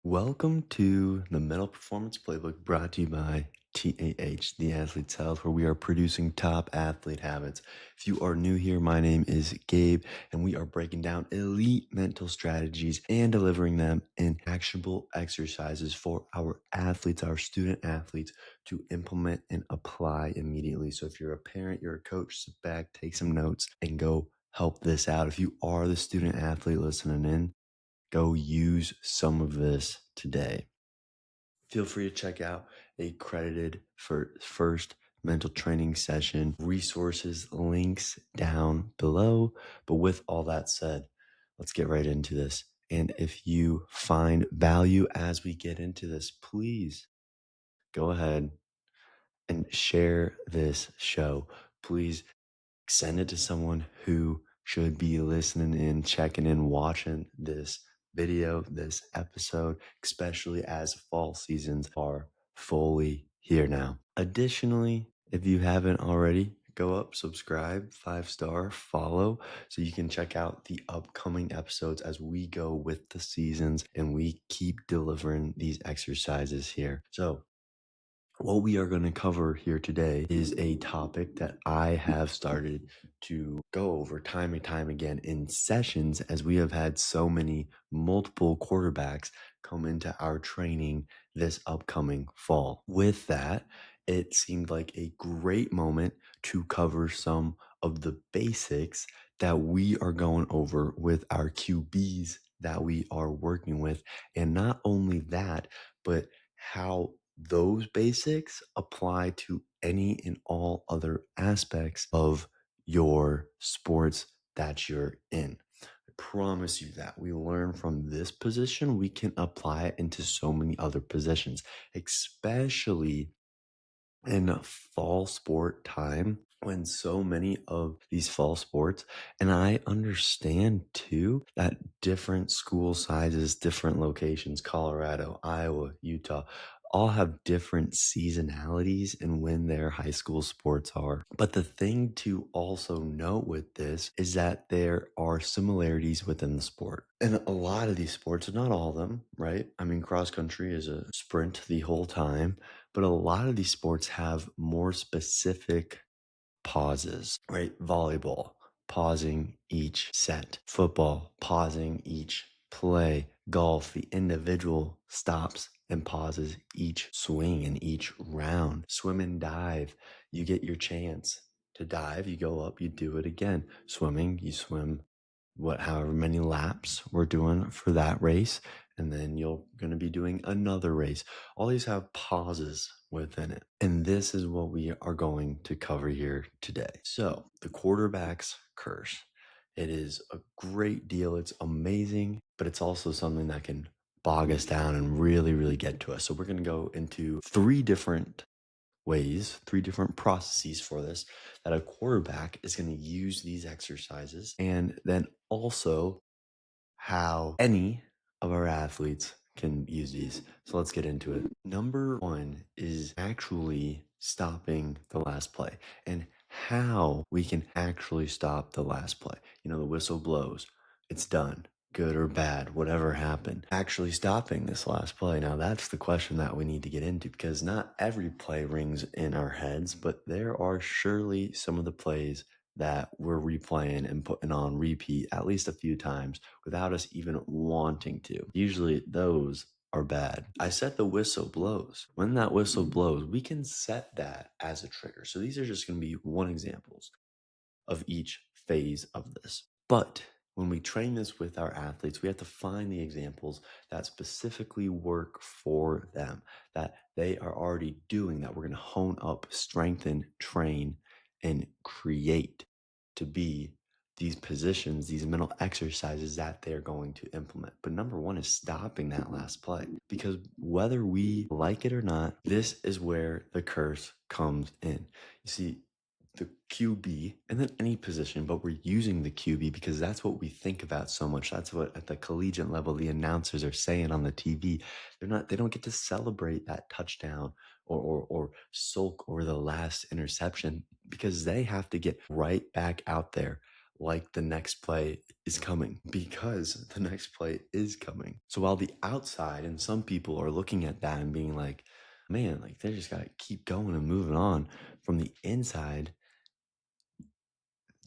Welcome to the Mental Performance Playbook brought to you by TAH, the Athlete's Health, where we are producing top athlete habits. If you are new here, my name is Gabe, and we are breaking down elite mental strategies and delivering them in actionable exercises for our athletes, our student athletes, to implement and apply immediately. So if you're a parent, you're a coach, sit back, take some notes, and go help this out. If you are the student athlete listening in, go use some of this today. Feel free to check out a credited for first mental training session, resources, links down below. But with all that said, let's get right into this. And if you find value as we get into this, please go ahead and share this show. Please send it to someone who should be listening in, checking in, watching this video, this episode, especially as fall seasons are fully here now. Additionally, if you haven't already, go up, subscribe, 5-star, follow, so you can check out the upcoming episodes as we go with the seasons and we keep delivering these exercises here. So what we are going to cover here today is a topic that I have started to go over time and time again in sessions as we have had so many multiple quarterbacks come into our training this upcoming fall. With that, it seemed like a great moment to cover some of the basics that we are going over with our QBs that we are working with. And not only that, but how those basics apply to any and all other aspects of your sports that you're in. I promise you that we learn from this position, we can apply it into so many other positions, especially in fall sport time when so many of these fall sports, and I understand too that different school sizes, different locations, Colorado, Iowa, Utah, all have different seasonalities and when their high school sports are. But the thing to also note with this is that there are similarities within the sport. And a lot of these sports, not all of them, right? I mean, cross country is a sprint the whole time, but a lot of these sports have more specific pauses, right? Volleyball, pausing each set. Football, pausing each play. Golf, the individual stops and pauses each swing and each round. Swim and dive, you get your chance to dive, you go up, you do it again. Swimming, you swim however many laps we're doing for that race, and then you're going to be doing another race. All these have pauses within it, and this is what we are going to cover here today. So the quarterback's curse, it is a great deal, it's amazing, but it's also something that can bog us down and really get to us. So we're going to go into three different ways, three different processes for this, that a quarterback is going to use these exercises, and then also how any of our athletes can use these. So let's get into it. Number one is actually stopping the last play and how we can actually stop the last play. You know, the whistle blows, it's done. Good or bad, whatever happened, actually stopping this last play. Now, that's the question that we need to get into, because not every play rings in our heads, but there are surely some of the plays that we're replaying and putting on repeat at least a few times without us even wanting to. Usually those are bad. I set the whistle blows. When that whistle blows, we can set that as a trigger. So these are just going to be one examples of each phase of this. But when we train this with our athletes, we have to find the examples that specifically work for them, that they are already doing, that we're going to hone up, strengthen, train, and create to be these positions, these mental exercises that they're going to implement. But number one is stopping that last play, because whether we like it or not, this is where the curse comes in. You see, the QB, and then any position, but we're using the QB because that's what we think about so much. That's what at the collegiate level the announcers are saying on the TV. They don't get to celebrate that touchdown or sulk over the last interception, because they have to get right back out there like the next play is coming because the next play is coming. So while the outside and some people are looking at that and being like, man, like they just got to keep going and moving on, from the inside,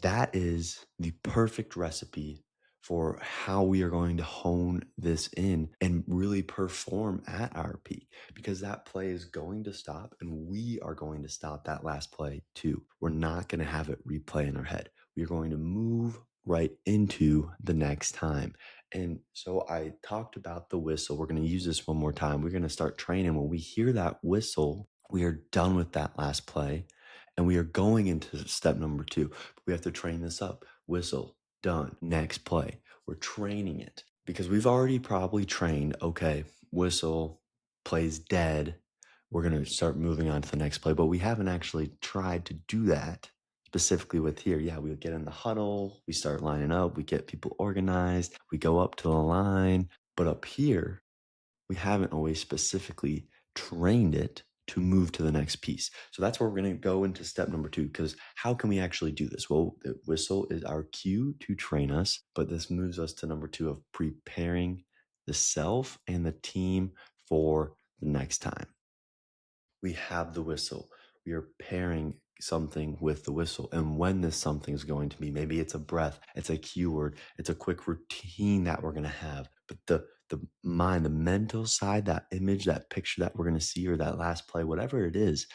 that is the perfect recipe for how we are going to hone this in and really perform at our peak, because that play is going to stop and we are going to stop that last play too. We're not going to have it replay in our head. We are going to move right into the next time. And so I talked about the whistle. We're going to use this one more time. We're going to start training. When we hear that whistle, we are done with that last play and we are going into step number 2. We have to train this up. Whistle, done. Next play. We're training it because we've already probably trained, okay, whistle, plays dead. We're going to start moving on to the next play, but we haven't actually tried to do that specifically with here. Yeah, we get in the huddle, we start lining up, we get people organized, we go up to the line, but up here, we haven't always specifically trained it to move to the next piece. So that's where we're going to go into step number 2, because how can we actually do this? Well, the whistle is our cue to train us, but this moves us to number 2 of preparing the self and the team for the next time. We have the whistle. We are pairing something with the whistle. And when this something is going to be, maybe it's a breath, it's a cue word, it's a quick routine that we're going to have. But the mind, the mental side, that image, that picture that we're going to see, or that last play, whatever it is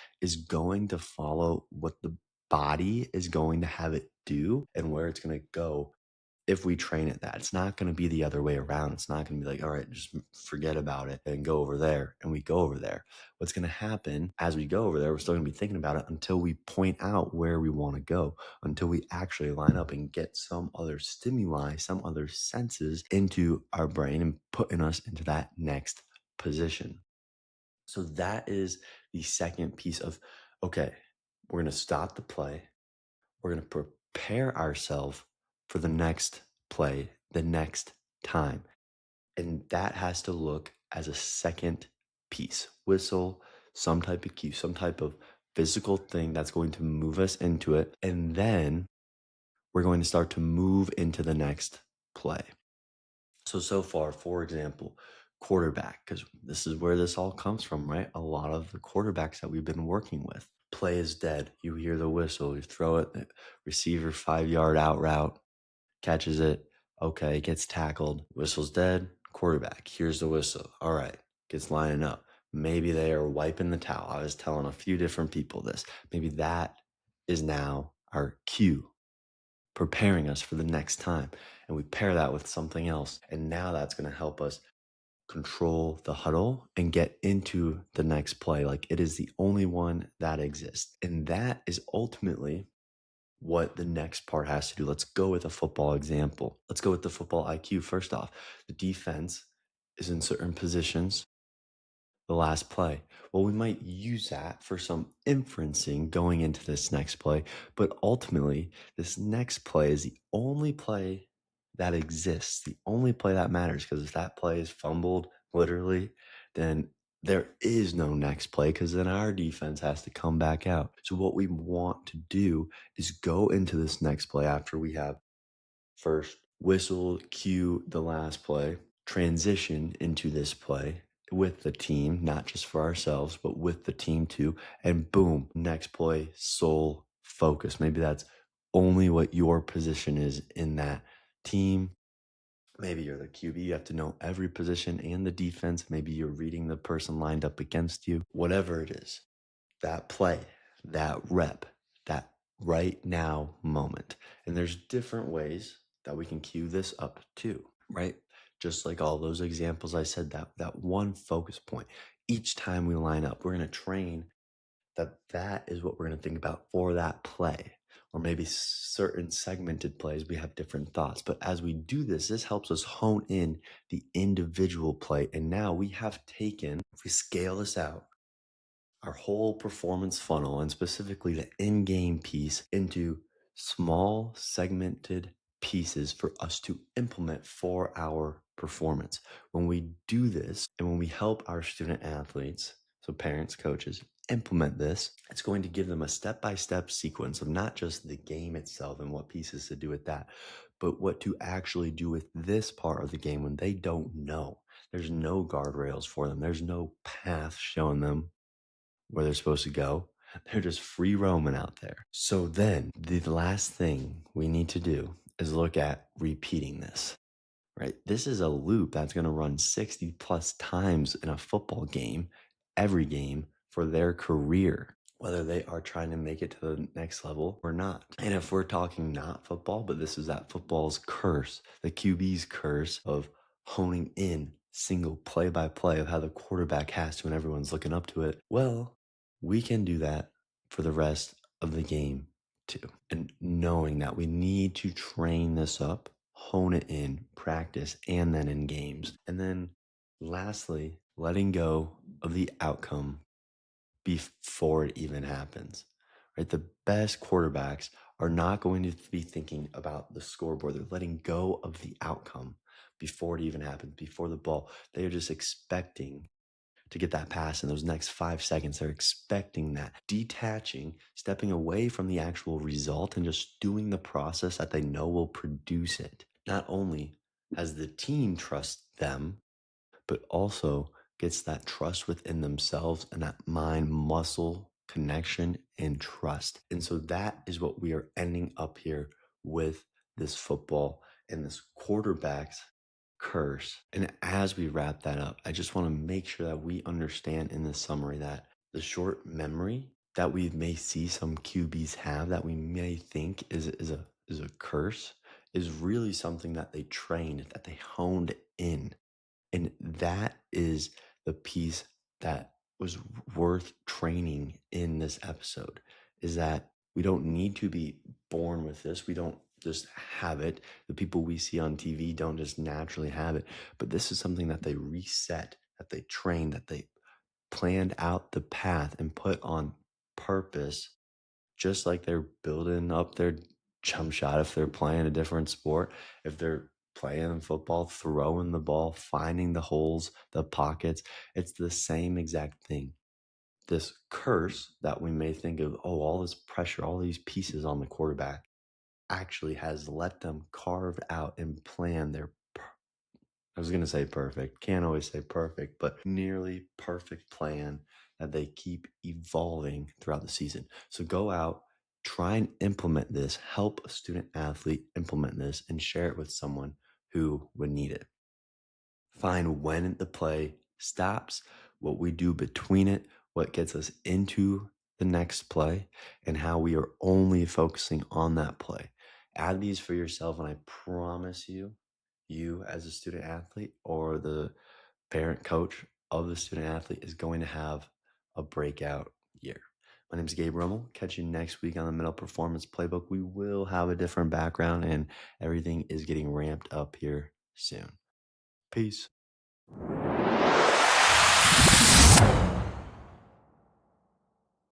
going to follow what the body is going to have it do and where it's going to go. If we train it that, it's not going to be the other way around. It's not going to be like, all right, just forget about it and go over there. And we go over there. What's going to happen as we go over there, we're still going to be thinking about it until we point out where we want to go, until we actually line up and get some other stimuli, some other senses into our brain and putting us into that next position. So that is the second piece of, okay, we're going to stop the play. We're going to prepare ourselves for the next play, the next time. And that has to look as a second piece. Whistle, some type of cue, some type of physical thing that's going to move us into it. And then we're going to start to move into the next play. So far, for example, quarterback, because this is where this all comes from, right? A lot of the quarterbacks that we've been working with. Play is dead. You hear the whistle, you throw it, the receiver 5-yard out route, catches it. Okay, gets tackled. Whistle's dead. Quarterback, here's the whistle. All right, gets lining up. Maybe they are wiping the towel. I was telling a few different people this. Maybe that is now our cue, preparing us for the next time. And we pair that with something else. And now that's going to help us control the huddle and get into the next play. Like it is the only one that exists. And that is ultimately what the next part has to do. Let's go with a football example. Let's go with the football IQ. First off, the defense is in certain positions. The last play. Well, we might use that for some inferencing going into this next play, but ultimately, this next play is the only play that exists, the only play that matters. Because if that play is fumbled, literally, then there is no next play, because then our defense has to come back out. So, what we want to do is go into this next play after we have first whistle, cue the last play, transition into this play with the team, not just for ourselves, but with the team too. And boom, next play, sole focus. Maybe that's only what your position is in that team. Maybe you're the QB, you have to know every position and the defense. Maybe you're reading the person lined up against you. Whatever it is, that play, that rep, that right now moment. And there's different ways that we can cue this up too, right? Just like all those examples I said, that one focus point. Each time we line up, we're going to train that is what we're going to think about for that play. Or maybe certain segmented plays, we have different thoughts. But as we do this, this helps us hone in the individual play. And now we have taken, if we scale this out, our whole performance funnel, and specifically the in-game piece, into small segmented pieces for us to implement for our performance. When we do this and when we help our student athletes, so parents, coaches, implement this, it's going to give them a step-by-step sequence of not just the game itself and what pieces to do with that, but what to actually do with this part of the game when they don't know. There's no guardrails for them. There's no path showing them where they're supposed to go. They're just free roaming out there. So then the last thing we need to do is look at repeating this, right? This is a loop that's going to run 60 plus times in a football game, every game for their career, whether they are trying to make it to the next level or not. And if we're talking not football, but this is that football's curse, the QB's curse of honing in single play by play of how the quarterback has to and everyone's looking up to it. Well, we can do that for the rest of the game too. And knowing that we need to train this up, hone it in, practice, and then in games. And then lastly, letting go of the outcome before it even happens, right? The best quarterbacks are not going to be thinking about the scoreboard. They're letting go of the outcome before it even happens, before the ball. They are just expecting to get that pass in those next 5 seconds. They're expecting that, detaching, stepping away from the actual result and just doing the process that they know will produce it. Not only has the team trust them, but also gets that trust within themselves and that mind muscle connection and trust. And so that is what we are ending up here with this football and this quarterback's curse. And as we wrap that up, I just want to make sure that we understand in this summary that the short memory that we may see some QBs have that we may think is a curse is really something that they trained, that they honed in. And that is the piece that was worth training in this episode, is that we don't need to be born with this. We don't just have it. The people we see on TV don't just naturally have it, but this is something that they reset, that they trained, that they planned out the path and put on purpose, just like they're building up their jump shot if they're playing a different sport. If they're playing football, throwing the ball, finding the holes, the pockets, it's the same exact thing. This curse that we may think of, oh, all this pressure, all these pieces on the quarterback, actually has let them carve out and plan their I was going to say perfect. Can't always say perfect, but nearly perfect plan that they keep evolving throughout the season. So go out, try and implement this, help a student athlete implement this, and share it with someone who would need it. Find when the play stops, what we do between it, what gets us into the next play, and how we are only focusing on that play. Add these for yourself, and I promise you, you as a student athlete or the parent coach of the student athlete is going to have a breakout year. My name is Gabe Rummel. Catch you next week on the Mental Performance Playbook. We will have a different background and everything is getting ramped up here soon. Peace.